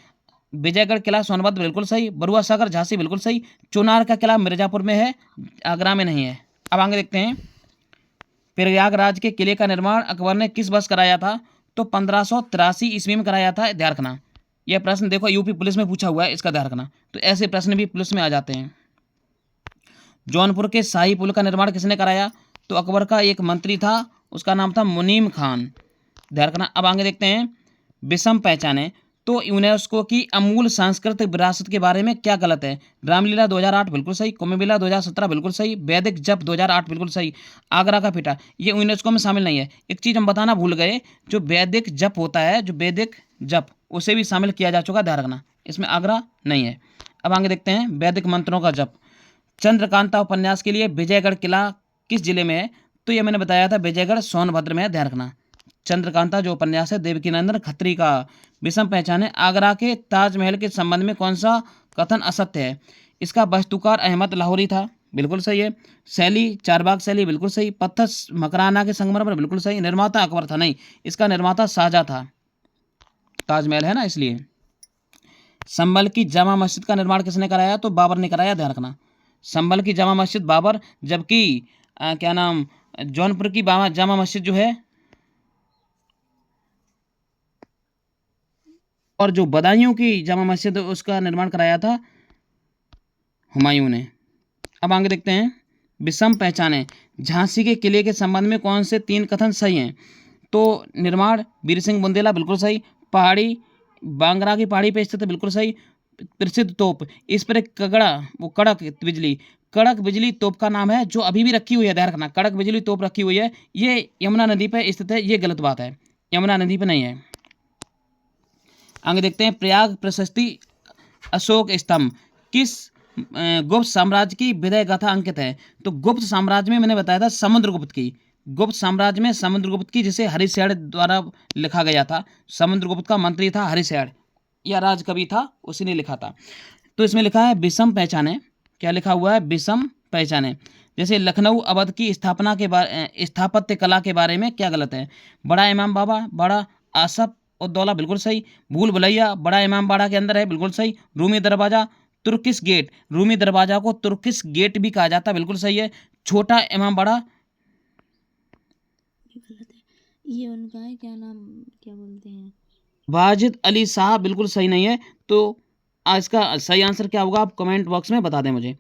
विजयगढ़ किला सोनभद्र बिल्कुल सही, बरुआ सागर झांसी बिल्कुल सही, चुनार का किला मिर्जापुर में है, आगरा में नहीं है। अब आगे देखते हैं। प्रयागराज के किले का निर्माण अकबर ने किस वर्ष कराया था? तो 1583 ईस्वी में कराया था। ध्यान रखना यह प्रश्न देखो यूपी पुलिस में पूछा हुआ है, इसका ध्यान रखना। तो ऐसे प्रश्न भी पुलिस में आ जाते हैं। जौनपुर के शाही पुल का निर्माण किसने कराया? तो अकबर का एक मंत्री था, उसका नाम था मुनीम खान। ध्यान रखना। अब आगे देखते हैं। विषम पहचाने तो यूनेस्को की अमूल सांस्कृतिक विरासत के बारे में क्या गलत है? रामलीला 2008 बिल्कुल सही, कुंभ मेला 2017 बिल्कुल सही, वैदिक जप 2008 बिल्कुल सही, आगरा का पिटा ये यूनेस्को में शामिल नहीं है। एक चीज़ हम बताना भूल गए, जो वैदिक जप होता है, जो वैदिक जप उसे भी शामिल किया जा चुका, ध्यान रखना, इसमें आगरा नहीं है। अब आगे देखते हैं। वैदिक मंत्रों का जप चंद्रकांता उपन्यास के लिए विजयगढ़ किला किस जिले में है? तो ये मैंने बताया था विजयगढ़ सोनभद्र में है। ध्यान रखना चंद्रकांता जो उपन्यास है देवकीनंदन खत्री का। विषम पहचाने आगरा के ताजमहल के संबंध में कौन सा कथन असत्य है? इसका वास्तुकार अहमद लाहौरी था, बिल्कुल सही है। शैली चारबाग शैली बिल्कुल सही, पत्थर मकराना के संगमरमर बिल्कुल सही, निर्माता अकबर था, नहीं, इसका निर्माता शाहजहां था, ताजमहल है ना इसलिए। संभल की जामा मस्जिद का निर्माण किसने कराया? तो बाबर ने कराया। ध्यान रखना संभल की जामा मस्जिद बाबर, जबकि क्या नाम जौनपुर की जामा मस्जिद जो है और जो बदायूं की जामा मस्जिद उसका निर्माण कराया था हुमायूं ने। अब आगे देखते हैं। विषम पहचाने झांसी के किले के संबंध में कौन से 3 कथन सही हैं? तो निर्माण वीर सिंह बुंदेला बिल्कुल सही, पहाड़ी बांगरा की पहाड़ी पे स्थित है बिल्कुल सही, प्रसिद्ध तोप इस पर एक कड़क बिजली तोप का नाम है, जो अभी भी रखी हुई है। ध्यान रखना कड़क बिजली तोप रखी हुई है, ये यमुना नदी पर स्थित है, ये गलत बात है, यमुना नदी पर नहीं है। आगे देखते हैं। प्रयाग प्रशस्ति अशोक स्तंभ किस गुप्त साम्राज्य की विदय गाथा अंकित है? तो गुप्त साम्राज्य में मैंने बताया था समुद्रगुप्त की, गुप्त साम्राज्य में समुद्रगुप्त की, जिसे हरिशैण द्वारा लिखा गया था। समुद्रगुप्त का मंत्री था हरिशैण, या राजकवि था, उसी ने लिखा था। तो इसमें लिखा है विषम पहचाने, क्या लिखा हुआ है? विषम पहचाने। जैसे लखनऊ अवध की स्थापना के बारे स्थापत्य कला के बारे में क्या गलत है? बड़ा इमाम बाबा, बड़ा आसफ उद्दौला बिल्कुल सही, भूल भुलैया बड़ा इमाम बाड़ा के अंदर है, बिल्कुल सही, रूमी दरवाजा तुर्किश गेट, रूमी दरवाजा को तुर्किश गेट भी कहा जाता है, बिल्कुल सही है। छोटा इमाम बाड़ा गलत है, ये उनका है, क्या नाम, क्या बोलते हैं, वाजिद अली शाह, बिल्कुल सही नहीं है। तो इसका सही आंसर क्या होगा आप कमेंट बॉक्स में बता दें मुझे।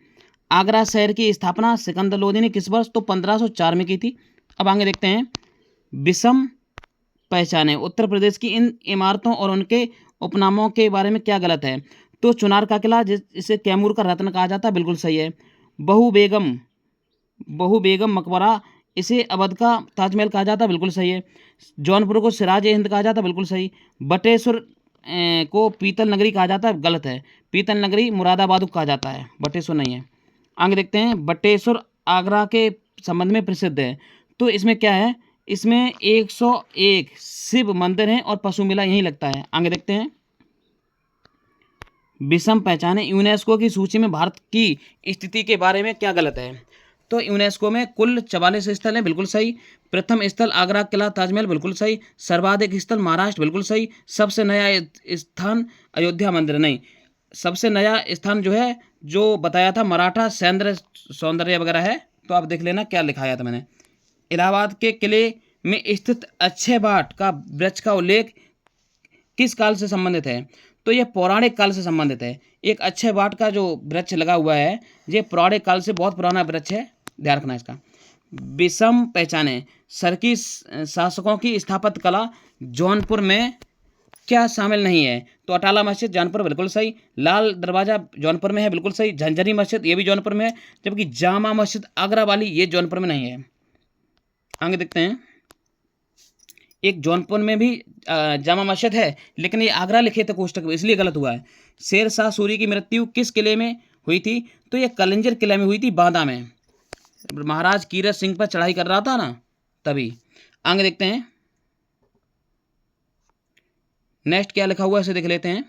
आगरा शहर की स्थापना सिकंदर लोदी ने किस वर्ष? तो 1504 में की थी। अब आगे देखते हैं। विषम पहचाने उत्तर प्रदेश की इन इमारतों और उनके उपनामों के बारे में क्या गलत है? तो चुनार का किला जिसे कैमूर का रत्न कहा जाता है, बिल्कुल सही है। बहु बेगम मकबरा इसे अवध का ताजमहल कहा जाता है, बिल्कुल सही है। जौनपुर को सिराज ए हिंद कहा जाता है, बिल्कुल सही। बटेश्वर को पीतल नगरी कहा जाता है, गलत है, पीतल नगरी मुरादाबाद को कहा जाता है, बटेश्वर नहीं है। आगे देखते हैं। बटेश्वर आगरा के संबंध में प्रसिद्ध है, तो इसमें क्या है? इसमें 101 शिव मंदिर हैं और पशु मेला यहीं लगता है। आगे देखते हैं। विषम पहचाने यूनेस्को की सूची में भारत की स्थिति के बारे में क्या गलत है? तो यूनेस्को में कुल 44 स्थल हैं, बिल्कुल सही। प्रथम स्थल आगरा किला ताजमहल, बिल्कुल सही। सर्वाधिक स्थल महाराष्ट्र, बिल्कुल सही। सबसे नया स्थान अयोध्या मंदिर, नहीं, सबसे नया स्थान जो है जो बताया था मराठा सौंदर्य वगैरह है, तो आप देख लेना क्या लिखाया था मैंने। इलाहाबाद के किले में स्थित अक्षय वाट का वृक्ष का उल्लेख किस काल से संबंधित है? तो यह पौराणिक काल से संबंधित है। एक अक्षय वाट का जो वृक्ष लगा हुआ है ये पौराणिक काल से बहुत पुराना वृक्ष है, ध्यान रखना इसका। विषम पहचाने सरकी शासकों की स्थापत्य कला जौनपुर में क्या शामिल नहीं है? तो अटाला मस्जिद जौनपुर बिल्कुल सही, लाल दरवाजा जौनपुर में है बिल्कुल सही, झंझरी मस्जिद ये भी जौनपुर में है, जबकि जामा मस्जिद आगरा वाली ये जौनपुर में नहीं है। आगे देखते हैं, एक जौनपुर में भी जामा मस्जिद है, लेकिन ये आगरा लिखे थे कोष्टक में, इसलिए गलत हुआ है। शेर शाह सूरी की मृत्यु किस किले में हुई थी? तो ये कलिंजर किले में हुई थी, बांदा में। महाराज कीरत सिंह पर चढ़ाई कर रहा था ना, तभी। आगे देखते हैं, नेक्स्ट क्या लिखा हुआ है, इसे देख लेते हैं।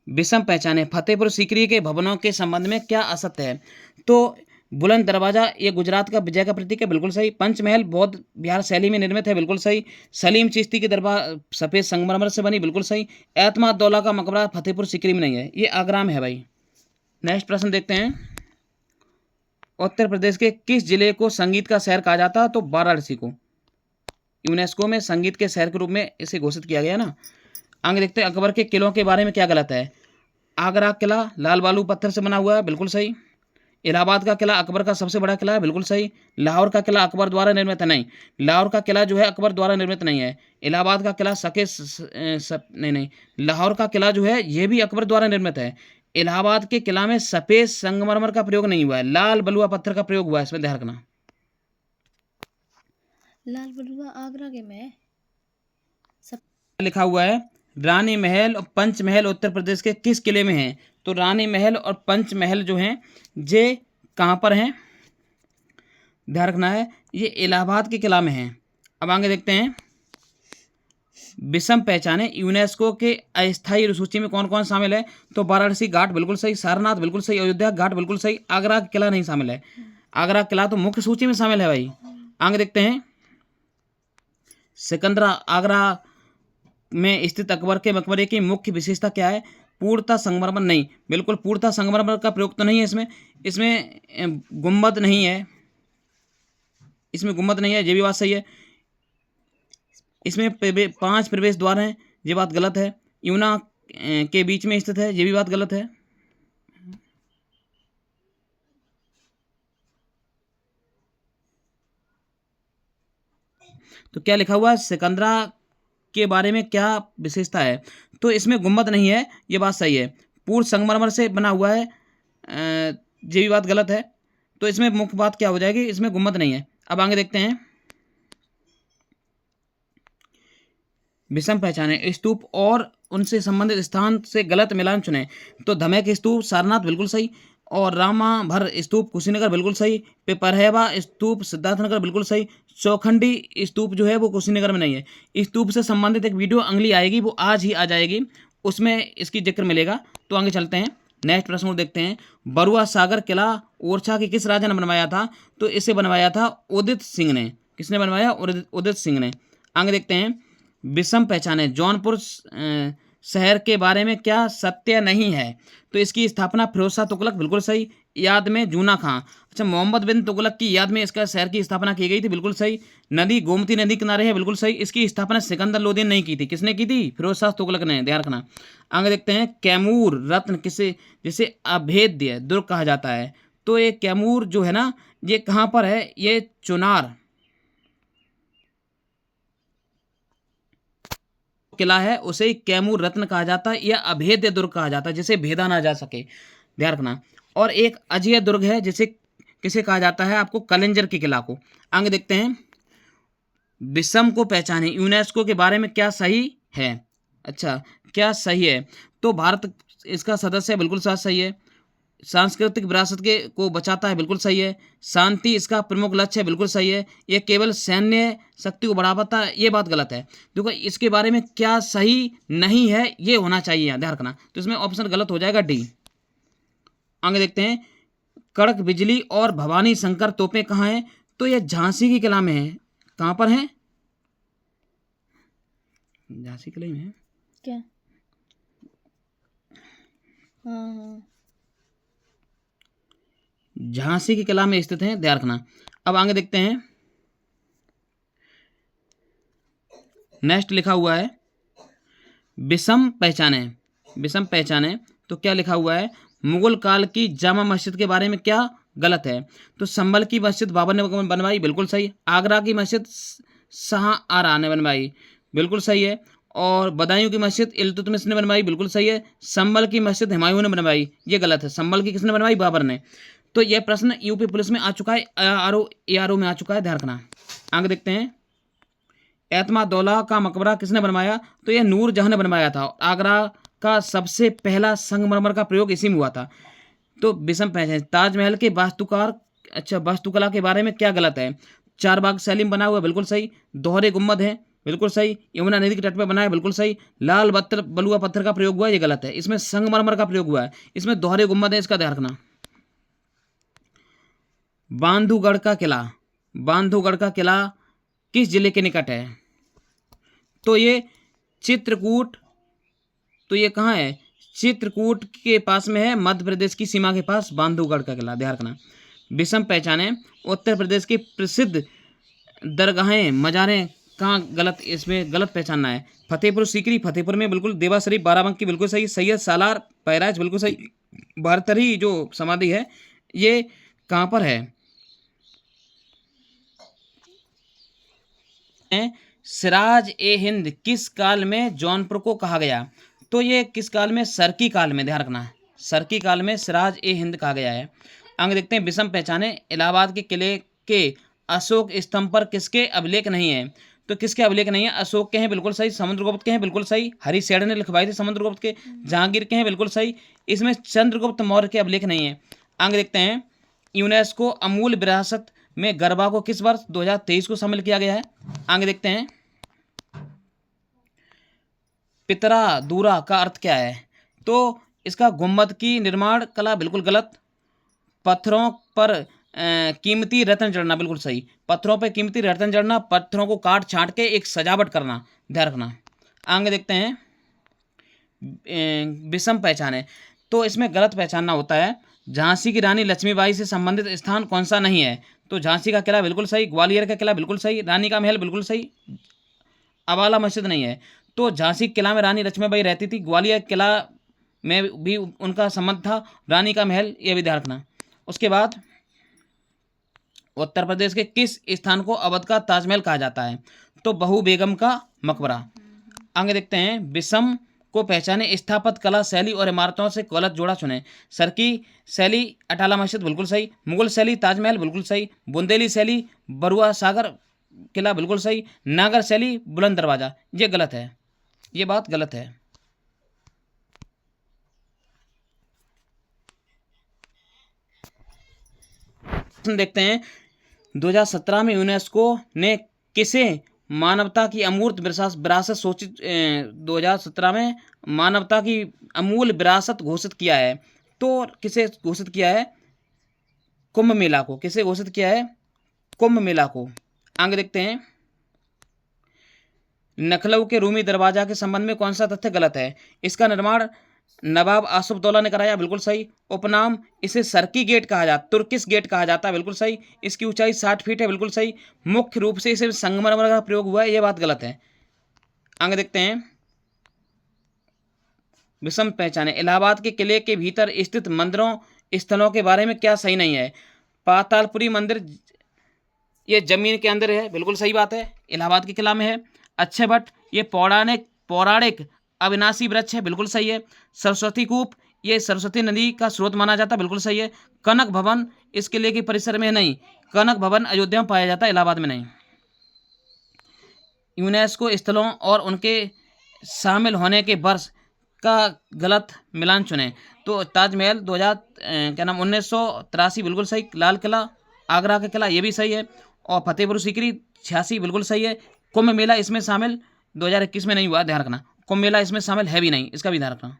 विषम पहचाने, फतेहपुर सीकरी के भवनों के संबंध में क्या असत्य है? तो बुलंद दरवाजा ये गुजरात का विजय का प्रतीक है, बिल्कुल सही। पंचमहल बौद्ध बिहार शैली में निर्मित है, बिल्कुल सही। सलीम चिश्ती की दरबार सफ़ेद संगमरमर से बनी, बिल्कुल सही। एतमाद-दौला का मकबरा फतेहपुर सीकरी में नहीं है, ये आगरा में है भाई। नेक्स्ट प्रश्न देखते हैं, उत्तर प्रदेश के किस जिले को संगीत का शहर कहा जाता है? तो वाराणसी को यूनेस्को में संगीत के शहर के रूप में इसे घोषित किया गया ना। आगे देखते हैं, अकबर के किलों के बारे में क्या गलत है? आगरा किला लाल बालू पत्थर से बना हुआ है, बिल्कुल सही। इलाहाबाद का किला अकबर का सबसे बड़ा किला है, बिल्कुल सही। लाहौर का किला अकबर द्वारा निर्मित है, नहीं। लाहौर का किला जो है अकबर द्वारा निर्मित नहीं है। इलाहाबाद का किला नहीं, लाहौर का किला जो है ये भी अकबर द्वारा निर्मित है। इलाहाबाद के किला में सफ़ेद संगमरमर का प्रयोग नहीं हुआ है, लाल बलुआ पत्थर का प्रयोग हुआ है, इसमें ध्यान रखना। लाल बलुआ आगरा के में है। सब लिखा हुआ है, रानी महल और पंचमहल उत्तर प्रदेश के किस किले में हैं? तो रानी महल और पंचमहल जो हैं ये कहाँ पर हैं? ध्यान रखना है, ये इलाहाबाद के किला में हैं। अब आगे देखते हैं, विषम पहचाने, यूनेस्को के अस्थायी सूची में कौन कौन शामिल है? तो वाराणसी घाट बिल्कुल सही, सारनाथ बिल्कुल सही, अयोध्या घाट बिल्कुल सही, आगरा किला नहीं शामिल है। आगरा किला तो मुख्य सूची में शामिल है भाई। आगे देखते हैं, सिकंदरा आगरा में स्थित अकबर के मकबरे की मुख्य विशेषता क्या है? पूर्णतः संगमरमर नहीं, बिल्कुल पूर्णतः संगमरमर का प्रयोग तो नहीं है इसमें। इसमें गुंबद नहीं है, इसमें गुंबद नहीं है, ये भी बात सही है। इसमें 5 प्रवेश द्वार हैं, ये बात गलत है। यमुना के बीच में स्थित है, ये भी बात गलत है। तो क्या लिखा हुआ है, सिकंदरा के बारे में क्या विशेषता है? तो इसमें गुंबद नहीं है, ये बात सही है। पूर्ण संगमरमर से बना हुआ है, ये भी बात गलत है। तो इसमें मुख्य बात क्या हो जाएगी, इसमें गुंबद नहीं है। अब आगे देखते हैं, विषम पहचाने, स्तूप और उनसे संबंधित स्थान से गलत मिलान चुने। तो धमेक स्तूप सारनाथ बिल्कुल सही, और रामाभर स्तूप कुशीनगर बिल्कुल सही, पिपरहेवा स्तूप सिद्धार्थनगर बिल्कुल सही, चौखंडी स्तूप जो है वो कुशीनगर में नहीं है। स्तूप से संबंधित एक वीडियो अगली आएगी, वो आज ही आ जाएगी, उसमें इसकी जिक्र मिलेगा। तो आगे चलते हैं, नेक्स्ट प्रश्न देखते हैं, बरुआ सागर किला ओरछा के किस राजा ने बनवाया था? तो इसे बनवाया था उदित सिंह ने। किसने बनवाया? उदित सिंह ने। आगे देखते हैं, विषम पहचाने, जौनपुर शहर के बारे में क्या सत्य नहीं है? तो इसकी स्थापना फिरोज शाह तुगलक बिल्कुल सही, याद में जूना खां। अच्छा, मोहम्मद बिन तुगलक की याद में इसका शहर की स्थापना की गई थी, बिल्कुल सही। नदी गोमती नदी किनारे है, बिल्कुल सही। इसकी स्थापना सिकंदर लोदी ने नहीं की थी, किसने की थी? फिरोज शाह तुगलक ने, ध्यान रखना। आगे देखते हैं, कैमूर रत्न किसे जिसे अभेद्य दुर्ग कहा जाता है? तो ये कैमूर जो है ना, ये कहाँ पर है? ये चुनार किला है, उसे कैमूर रत्न कहा जाता है या अभेद्य दुर्ग कहा जाता है, जिसे भेदा ना जा सके, ध्यान रखना। और एक अजेय दुर्ग है, जिसे किसे कहा जाता है? आपको कलिंजर के किला को। आगे देखते हैं, विषम को पहचाने, यूनेस्को के बारे में क्या सही है? अच्छा, क्या सही है? तो भारत इसका सदस्य है, बिल्कुल सही है। सांस्कृतिक विरासत के को बचाता है, बिल्कुल सही है। शांति इसका प्रमुख लक्ष्य है, बिल्कुल सही है। ये केवल सैन्य शक्ति को बढ़ाता है, ये बात गलत है। देखो, इसके बारे में क्या सही नहीं है, ये होना चाहिए, ध्यान रखना। तो इसमें ऑप्शन गलत हो जाएगा, डी। आगे देखते हैं, कड़क बिजली और भवानी शंकर तोपें कहाँ हैं? तो ये झांसी की किला में है। कहाँ पर है? झांसी किले में है क्या? हाँ, झांसी की किला में स्थित है, ध्यान रखना। अब आगे देखते हैं, नेक्स्ट लिखा हुआ है, विषम पहचाने। विषम पहचाने, तो क्या लिखा हुआ है? मुगल काल की जामा मस्जिद के बारे में क्या गलत है? तो संभल की मस्जिद बाबर ने बनवाई, बिल्कुल सही। आगरा की मस्जिद शाह आरा ने बनवाई, बिल्कुल सही है। और बदायूं की मस्जिद इल्तुतमिश ने बनवाई, बिल्कुल सही है। संभल की मस्जिद हुमायूं ने बनवाई, ये गलत है। संभल की किसने बनवाई? बाबर ने। तो यह प्रश्न यूपी पुलिस में आ चुका है, ARO में आ चुका है, ध्यान रखना। आगे देखते हैं, एतमादौला का मकबरा किसने बनवाया? तो यह नूरजहां ने बनवाया था। आगरा का सबसे पहला संगमरमर का प्रयोग इसी में हुआ था। तो विषम पहचान, ताजमहल के वास्तुकला के बारे में क्या गलत है? चार बाग शैली में बना हुआ, बिल्कुल सही। दोहरे गुम्बद है, बिल्कुल सही। यमुना नदी के तट पर बना है, बिल्कुल सही। लाल बलुआ पत्थर का प्रयोग हुआ है, ये गलत है। इसमें संगमरमर का प्रयोग हुआ है, इसमें दोहरे गुम्बद है, इसका ध्यान रखना। बांधवगढ़ का किला किस जिले के निकट है? तो ये चित्रकूट, तो ये कहाँ है? चित्रकूट के पास में है, मध्य प्रदेश की सीमा के पास बांधवगढ़ का किला, ध्यान रखना। विषम पहचाने, उत्तर प्रदेश की प्रसिद्ध दरगाहें मजारें कहाँ गलत, इसमें गलत पहचानना है। फतेहपुर सीकरी, फतेहपुर में, बिल्कुल। देवा शरीफ बाराबंकी, बिल्कुल सही। सैयद सालार बैराज, बिल्कुल सही। भारतरी जो समाधि है ये कहाँ पर है? सिराज ए हिंद किस काल में जौनपुर को कहा गया? तो ये किस काल में? सरकी काल में, ध्यान रखना है। सरकी काल में सिराज ए हिंद कहा गया है। आगे देखते हैं, विषम पहचाने, इलाहाबाद के किले के अशोक स्तंभ पर किसके अभिलेख नहीं है? तो किसके अभिलेख नहीं है? अशोक के हैं, बिल्कुल सही। समुद्रगुप्त के हैं, बिल्कुल सही। हरिशेठ ने लिखवाए थे समुद्रगुप्त के। जहांगीर के हैं, बिल्कुल सही। इसमें चंद्रगुप्त मौर्य के अभिलेख नहीं है। आगे देखते हैं, यूनेस्को अमूल विरासत में गरबा को किस वर्ष 2023 को शामिल किया गया है? आगे देखते हैं, पितरा दूरा का अर्थ क्या है? तो इसका गुम्बद की निर्माण कला, बिल्कुल गलत। पत्थरों पर कीमती रत्न जड़ना, बिल्कुल सही। पत्थरों पर कीमती रत्न जड़ना, पत्थरों को काट छांट के एक सजावट करना, ध्यान रखना। आगे देखते हैं, विषम पहचाने, तो इसमें गलत पहचानना होता है। झांसी की रानी लक्ष्मीबाई से संबंधित स्थान कौन सा नहीं है? तो झांसी का किला, बिल्कुल सही। ग्वालियर का किला, बिल्कुल सही। रानी का महल, बिल्कुल सही। अवाला मस्जिद नहीं है। तो झांसी किला में रानी लक्ष्मीबाई रहती थी, ग्वालियर किला में भी उनका संबंध था। रानी का महल, ये भी ध्यान रखना। उसके बाद, उत्तर प्रदेश के किस स्थान को अवध का ताजमहल कहा जाता है? तो बहू बेगम का मकबरा। आगे देखते हैं, विषम को पहचाने, स्थापत्य कला शैली और इमारतों से गलत जोड़ा चुने। सरकी शैली अटाला मस्जिद, बिल्कुल सही। मुगल शैली ताजमहल, बिल्कुल सही। बुंदेली शैली बरुआ सागर किला, बिल्कुल सही। नागर शैली बुलंद दरवाजा, ये गलत है, ये बात गलत है। देखते हैं, 2017 में यूनेस्को ने किसे मानवता की अमूर्त विरासत सूचित 2017 में मानवता की अमूल विरासत घोषित किया है? तो किसे घोषित किया है? कुंभ मेला को। किसे घोषित किया है? कुंभ मेला को। आगे देखते हैं, लखनऊ के रूमी दरवाजा के संबंध में कौन सा तथ्य गलत है? इसका निर्माण नवाब आसुफदौला ने कराया, बिल्कुल सही। उपनाम, इसे सरकी गेट कहा जाता, तुर्किश गेट कहा जाता है, बिल्कुल सही। इसकी ऊंचाई 60 फीट है, बिल्कुल सही। मुख्य रूप से इसे संगमरमर का प्रयोग हुआ है, यह बात गलत है। आगे देखते हैं, विषम पहचाने, इलाहाबाद के किले के भीतर स्थित मंदिरों स्थलों के बारे में क्या सही नहीं है? पातालपुरी मंदिर ये जमीन के अंदर है, बिल्कुल सही बात है, इलाहाबाद के किला में है। अक्षय वट ये पौराणिक अविनाशी वृक्ष है, बिल्कुल सही है। सरस्वती कूप ये सरस्वती नदी का स्रोत माना जाता है, बिल्कुल सही है। कनक भवन इस किले के परिसर में नहीं, कनक भवन अयोध्या में पाया जाता है, इलाहाबाद में नहीं। यूनेस्को स्थलों और उनके शामिल होने के वर्ष का गलत मिलान चुने। तो ताजमहल 1983, बिल्कुल सही। लाल किला आगरा का किला, ये भी सही है। और फतेहपुर सीकरी 86, बिल्कुल सही है। कुंभ मेला इसमें शामिल 2021 में नहीं हुआ, ध्यान रखना। कुंभ मेला इसमें शामिल है भी नहीं, इसका भी ध्यान रखना।